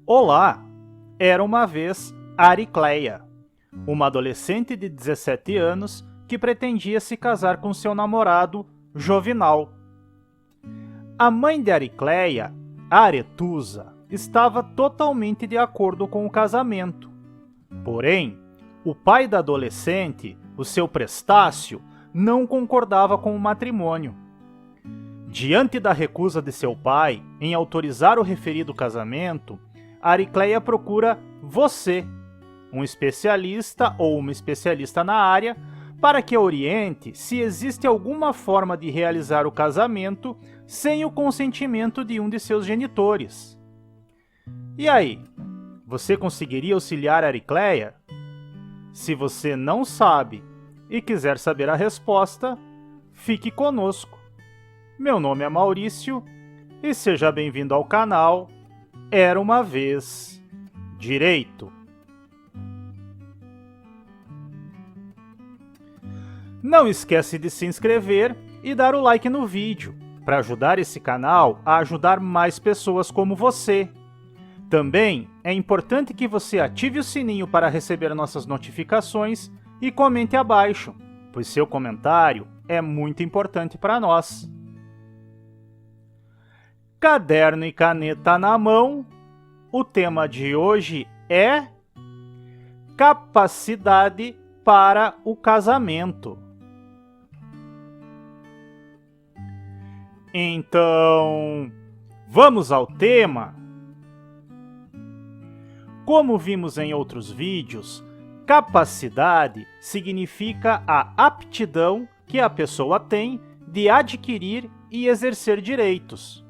Olá! Era uma vez Aricleia, uma adolescente de 17 anos que pretendia se casar com seu namorado, Jovinal. A mãe de Aricleia, Aretusa, estava totalmente de acordo com o casamento. Porém, o pai da adolescente, o seu Prestácio, não concordava com o matrimônio. Diante da recusa de seu pai em autorizar o referido casamento, Aricleia procura você, um especialista ou uma especialista na área, para que oriente se existe alguma forma de realizar o casamento sem o consentimento de um de seus genitores. E aí, você conseguiria auxiliar Aricleia? Se você não sabe e quiser saber a resposta, fique conosco. Meu nome é Maurício e seja bem-vindo ao canal Era uma Vez Direito. Não esquece de se inscrever e dar o like no vídeo, para ajudar esse canal a ajudar mais pessoas como você. Também é importante que você ative o sininho para receber nossas notificações e comente abaixo, pois seu comentário é muito importante para nós. Caderno e caneta na mão, o tema de hoje é capacidade para o casamento. Então, vamos ao tema? Como vimos em outros vídeos, capacidade significa a aptidão que a pessoa tem de adquirir e exercer direitos.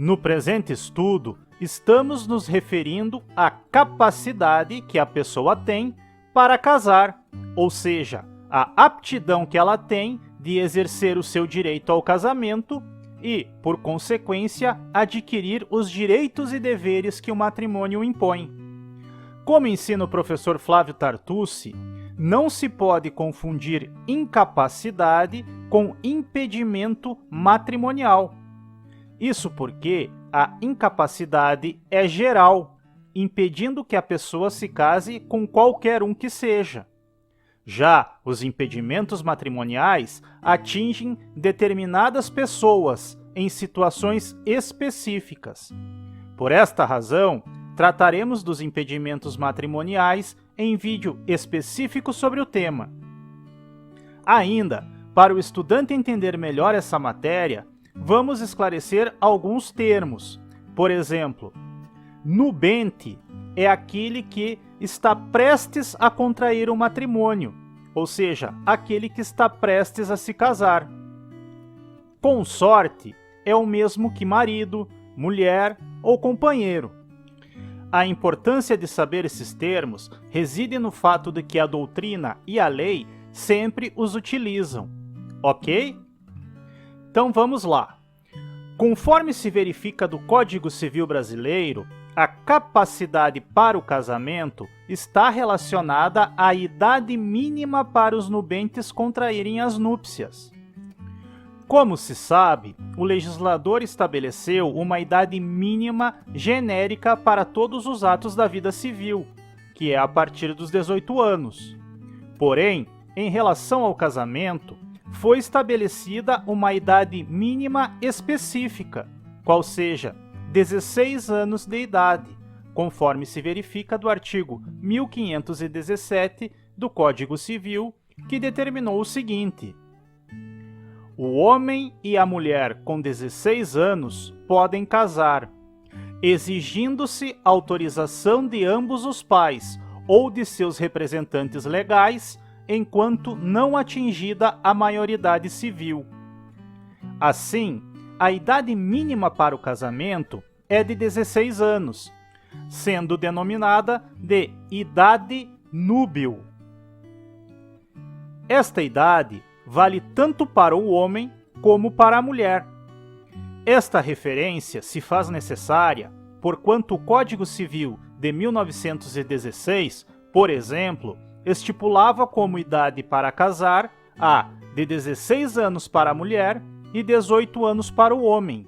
No presente estudo, estamos nos referindo à capacidade que a pessoa tem para casar, ou seja, a aptidão que ela tem de exercer o seu direito ao casamento e, por consequência, adquirir os direitos e deveres que o matrimônio impõe. Como ensina o professor Flávio Tartucci, não se pode confundir incapacidade com impedimento matrimonial. Isso porque a incapacidade é geral, impedindo que a pessoa se case com qualquer um que seja. Já os impedimentos matrimoniais atingem determinadas pessoas em situações específicas. Por esta razão, trataremos dos impedimentos matrimoniais em vídeo específico sobre o tema. Ainda, para o estudante entender melhor essa matéria, vamos esclarecer alguns termos. Por exemplo, nubente é aquele que está prestes a contrair um matrimônio, ou seja, aquele que está prestes a se casar. Consorte é o mesmo que marido, mulher ou companheiro. A importância de saber esses termos reside no fato de que a doutrina e a lei sempre os utilizam, ok? Então vamos lá. Conforme se verifica do Código Civil Brasileiro, a capacidade para o casamento está relacionada à idade mínima para os nubentes contraírem as núpcias. Como se sabe, o legislador estabeleceu uma idade mínima genérica para todos os atos da vida civil, que é a partir dos 18 anos. Porém, em relação ao casamento, foi estabelecida uma idade mínima específica, qual seja 16 anos de idade, conforme se verifica do artigo 1517 do Código Civil, que determinou o seguinte: o homem e a mulher com 16 anos podem casar, exigindo-se autorização de ambos os pais ou de seus representantes legais, enquanto não atingida a maioridade civil. Assim, a idade mínima para o casamento é de 16 anos, sendo denominada de idade núbil. Esta idade vale tanto para o homem como para a mulher. Esta referência se faz necessária porquanto o Código Civil de 1916, por exemplo, estipulava como idade para casar a de 16 anos para a mulher e 18 anos para o homem.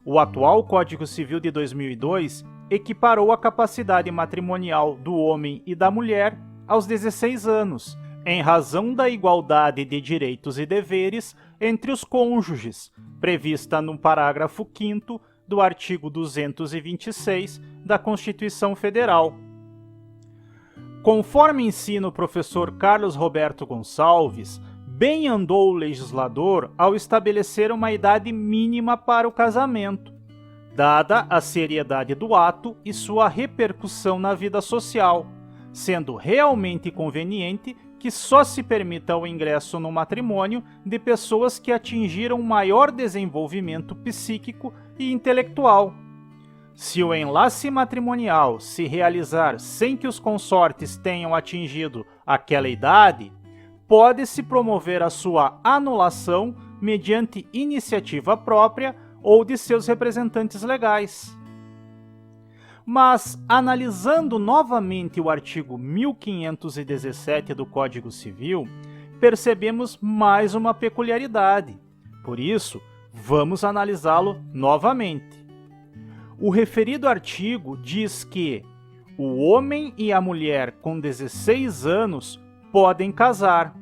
O atual Código Civil de 2002 equiparou a capacidade matrimonial do homem e da mulher aos 16 anos, em razão da igualdade de direitos e deveres entre os cônjuges, prevista no parágrafo 5º do artigo 226 da Constituição Federal. Conforme ensina o professor Carlos Roberto Gonçalves, bem andou o legislador ao estabelecer uma idade mínima para o casamento, dada a seriedade do ato e sua repercussão na vida social, sendo realmente conveniente que só se permita o ingresso no matrimônio de pessoas que atingiram maior desenvolvimento psíquico e intelectual. Se o enlace matrimonial se realizar sem que os consortes tenham atingido aquela idade, pode-se promover a sua anulação mediante iniciativa própria ou de seus representantes legais. Mas, analisando novamente o artigo 1517 do Código Civil, percebemos mais uma peculiaridade. Por isso, vamos analisá-lo novamente. O referido artigo diz que o homem e a mulher com 16 anos podem casar,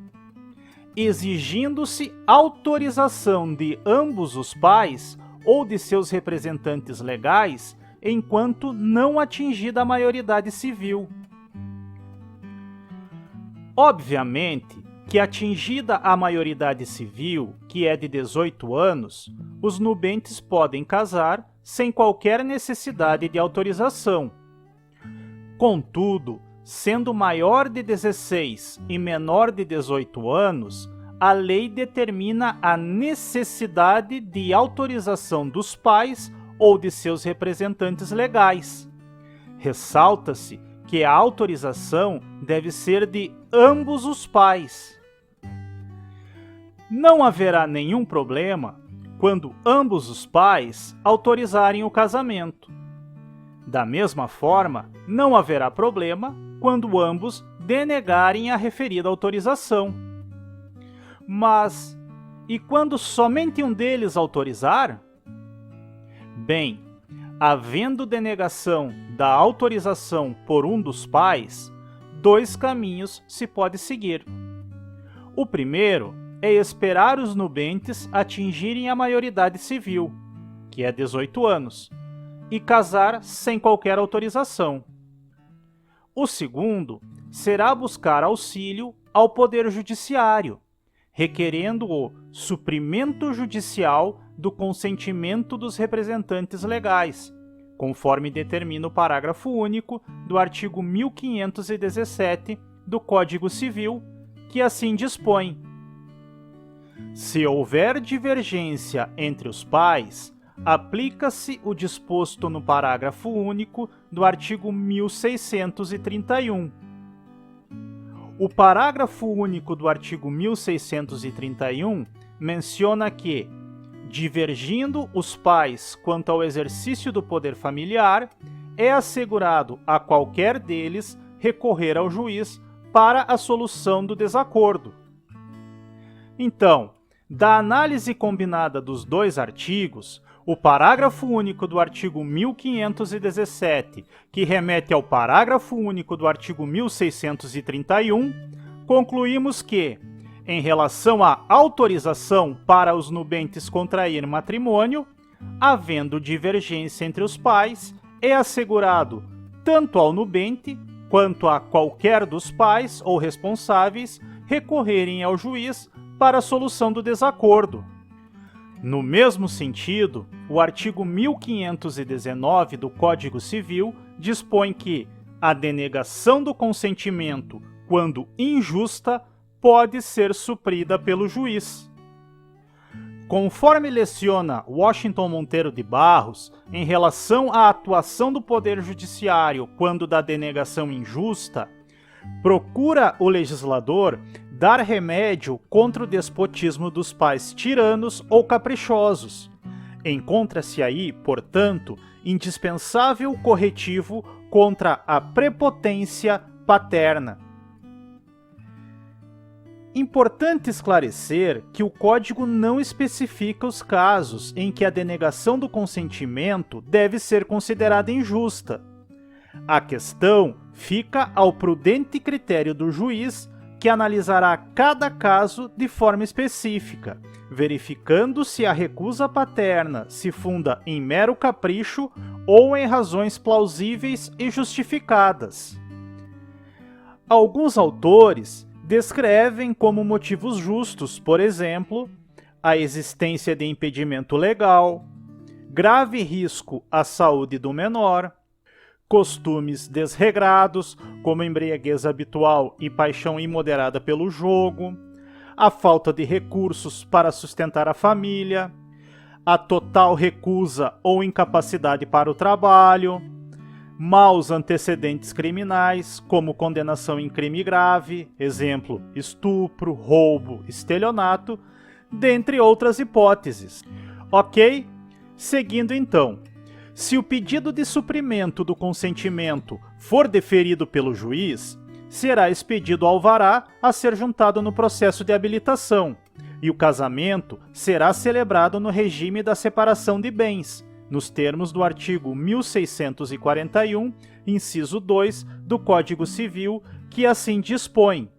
exigindo-se autorização de ambos os pais ou de seus representantes legais enquanto não atingida a maioridade civil. Obviamente que, atingida a maioridade civil, que é de 18 anos, os nubentes podem casar sem qualquer necessidade de autorização. Contudo, sendo maior de 16 e menor de 18 anos, a lei determina a necessidade de autorização dos pais ou de seus representantes legais. Ressalta-se que a autorização deve ser de ambos os pais. Não haverá nenhum problema quando ambos os pais autorizarem o casamento. Da mesma forma, não haverá problema quando ambos denegarem a referida autorização. Mas, e quando somente um deles autorizar? Bem, havendo denegação da autorização por um dos pais, dois caminhos se pode seguir. O primeiro é esperar os nubentes atingirem a maioridade civil, que é 18 anos, e casar sem qualquer autorização. O segundo será buscar auxílio ao Poder Judiciário, requerendo o suprimento judicial do consentimento dos representantes legais, conforme determina o parágrafo único do artigo 1517 do Código Civil, que assim dispõe: se houver divergência entre os pais, aplica-se o disposto no parágrafo único do artigo 1631. O parágrafo único do artigo 1631 menciona que, divergindo os pais quanto ao exercício do poder familiar, é assegurado a qualquer deles recorrer ao juiz para a solução do desacordo. Então, da análise combinada dos dois artigos, o parágrafo único do artigo 1517, que remete ao parágrafo único do artigo 1631, concluímos que, em relação à autorização para os nubentes contrair matrimônio, havendo divergência entre os pais, é assegurado tanto ao nubente quanto a qualquer dos pais ou responsáveis recorrerem ao juiz para a solução do desacordo. No mesmo sentido, o artigo 1519 do Código Civil dispõe que a denegação do consentimento, quando injusta, pode ser suprida pelo juiz. Conforme leciona Washington Monteiro de Barros, em relação à atuação do Poder Judiciário quando da denegação injusta, procura o legislador dar remédio contra o despotismo dos pais tiranos ou caprichosos. Encontra-se aí, portanto, indispensável corretivo contra a prepotência paterna. Importante esclarecer que o Código não especifica os casos em que a denegação do consentimento deve ser considerada injusta. A questão fica ao prudente critério do juiz, que analisará cada caso de forma específica, verificando se a recusa paterna se funda em mero capricho ou em razões plausíveis e justificadas. Alguns autores descrevem como motivos justos, por exemplo, a existência de impedimento legal, grave risco à saúde do menor, costumes desregrados, como embriaguez habitual e paixão imoderada pelo jogo, a falta de recursos para sustentar a família, a total recusa ou incapacidade para o trabalho, maus antecedentes criminais, como condenação em crime grave, exemplo, estupro, roubo, estelionato, dentre outras hipóteses. Ok? Seguindo então, se o pedido de suprimento do consentimento for deferido pelo juiz, será expedido alvará a ser juntado no processo de habilitação, e o casamento será celebrado no regime da separação de bens, nos termos do artigo 1641, inciso 2 do Código Civil, que assim dispõe: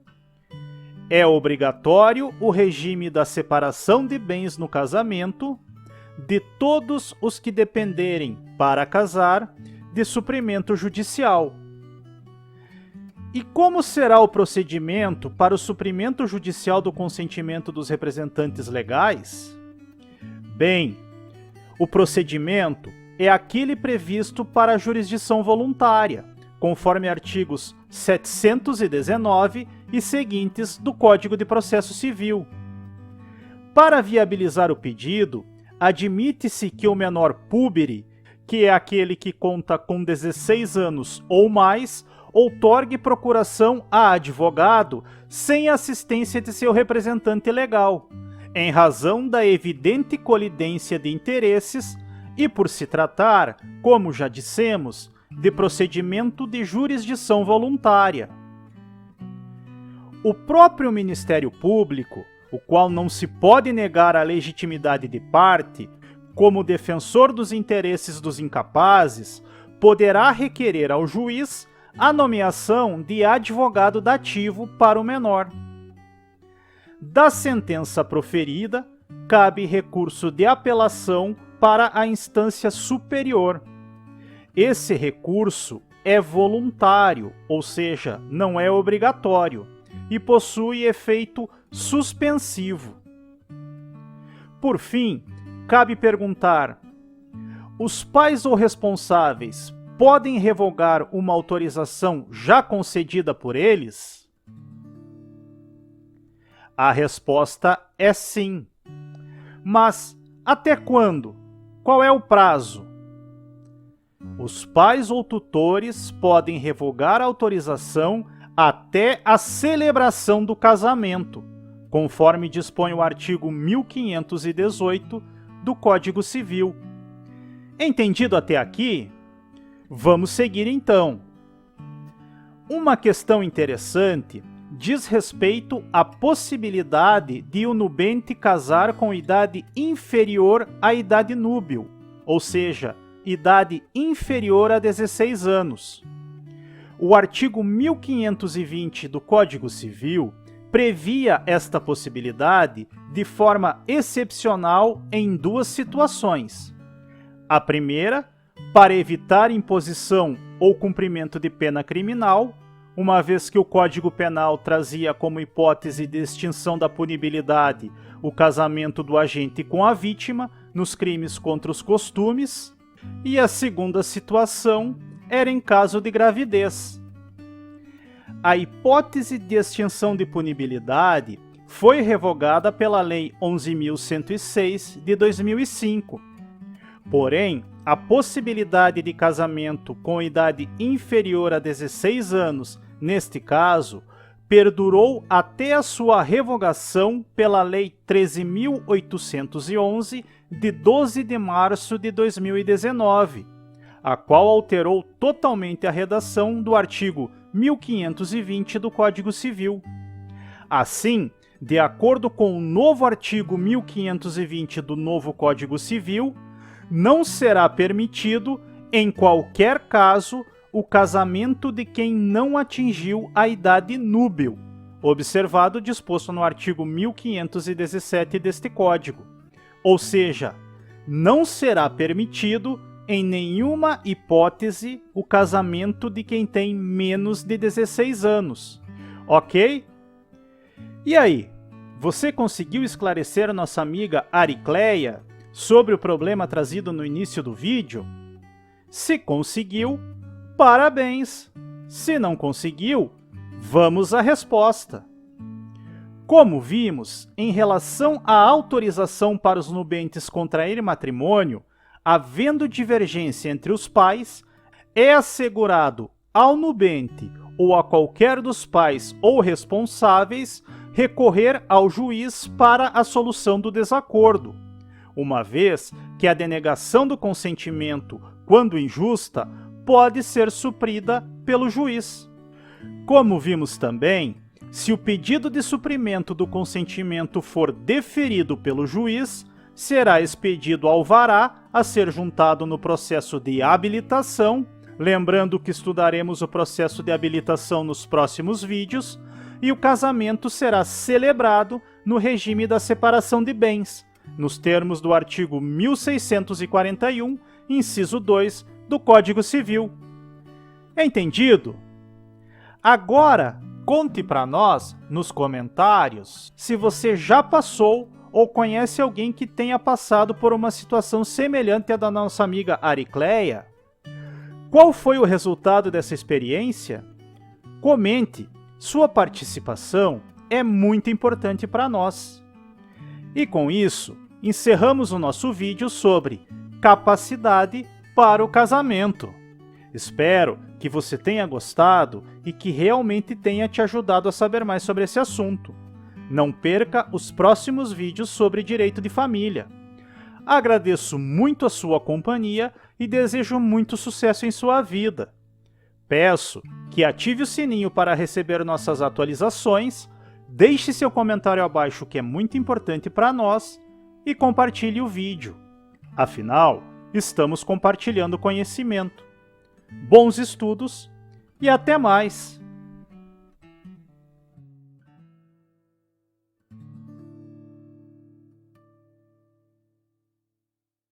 é obrigatório o regime da separação de bens no casamento de todos os que dependerem, para casar, de suprimento judicial. E como será o procedimento para o suprimento judicial do consentimento dos representantes legais? Bem, o procedimento é aquele previsto para a jurisdição voluntária, conforme artigos 719 e seguintes do Código de Processo Civil. Para viabilizar o pedido, admite-se que o menor púbere, que é aquele que conta com 16 anos ou mais, outorgue procuração a advogado sem assistência de seu representante legal, em razão da evidente colidência de interesses e por se tratar, como já dissemos, de procedimento de jurisdição voluntária. O próprio Ministério Público, o qual não se pode negar a legitimidade de parte, como defensor dos interesses dos incapazes, poderá requerer ao juiz a nomeação de advogado dativo para o menor. Da sentença proferida, cabe recurso de apelação para a instância superior. Esse recurso é voluntário, ou seja, não é obrigatório, e possui efeito suspensivo. Por fim, cabe perguntar: os pais ou responsáveis podem revogar uma autorização já concedida por eles? A resposta é sim. Mas até quando? Qual é o prazo? Os pais ou tutores podem revogar a autorização até a celebração do casamento, conforme dispõe o artigo 1518 do Código Civil. Entendido até aqui? Vamos seguir então. Uma questão interessante diz respeito à possibilidade de o nubente casar com idade inferior à idade núbil, ou seja, idade inferior a 16 anos. O artigo 1520 do Código Civil previa esta possibilidade de forma excepcional em duas situações. A primeira, para evitar imposição ou cumprimento de pena criminal, uma vez que o Código Penal trazia como hipótese de extinção da punibilidade o casamento do agente com a vítima nos crimes contra os costumes, e a segunda situação era em caso de gravidez. A hipótese de extinção de punibilidade foi revogada pela Lei 11.106 de 2005. Porém, a possibilidade de casamento com idade inferior a 16 anos, neste caso, perdurou até a sua revogação pela Lei 13.811 de 12 de março de 2019, a qual alterou totalmente a redação do artigo 1520 do Código Civil. Assim, De acordo com o novo artigo 1520 do novo Código Civil, não será permitido, em qualquer caso, o casamento de quem não atingiu a idade núbil, observado o disposto no artigo 1517 deste Código. Ou seja, não será permitido, em nenhuma hipótese, o casamento de quem tem menos de 16 anos. Ok? E aí, você conseguiu esclarecer nossa amiga Aricleia sobre o problema trazido no início do vídeo? Se conseguiu, parabéns! Se não conseguiu, vamos à resposta. Como vimos, em relação à autorização para os nubentes contrair matrimônio, havendo divergência entre os pais, é assegurado ao nubente ou a qualquer dos pais ou responsáveis recorrer ao juiz para a solução do desacordo, uma vez que a denegação do consentimento, quando injusta, pode ser suprida pelo juiz. Como vimos também, se o pedido de suprimento do consentimento for deferido pelo juiz, será expedido alvará a ser juntado no processo de habilitação, lembrando que estudaremos o processo de habilitação nos próximos vídeos, e o casamento será celebrado no regime da separação de bens, nos termos do artigo 1641, inciso 2 do Código Civil. Entendido? Agora, conte para nós, nos comentários, se você já passou ou conhece alguém que tenha passado por uma situação semelhante à da nossa amiga Aricleia. Qual foi o resultado dessa experiência? Comente, sua participação é muito importante para nós. E com isso, encerramos o nosso vídeo sobre capacidade para o casamento. Espero que você tenha gostado e que realmente tenha te ajudado a saber mais sobre esse assunto. Não perca os próximos vídeos sobre direito de família. Agradeço muito a sua companhia e desejo muito sucesso em sua vida. Peço que ative o sininho para receber nossas atualizações, deixe seu comentário abaixo que é muito importante para nós e compartilhe o vídeo. Afinal, estamos compartilhando conhecimento. Bons estudos e até mais!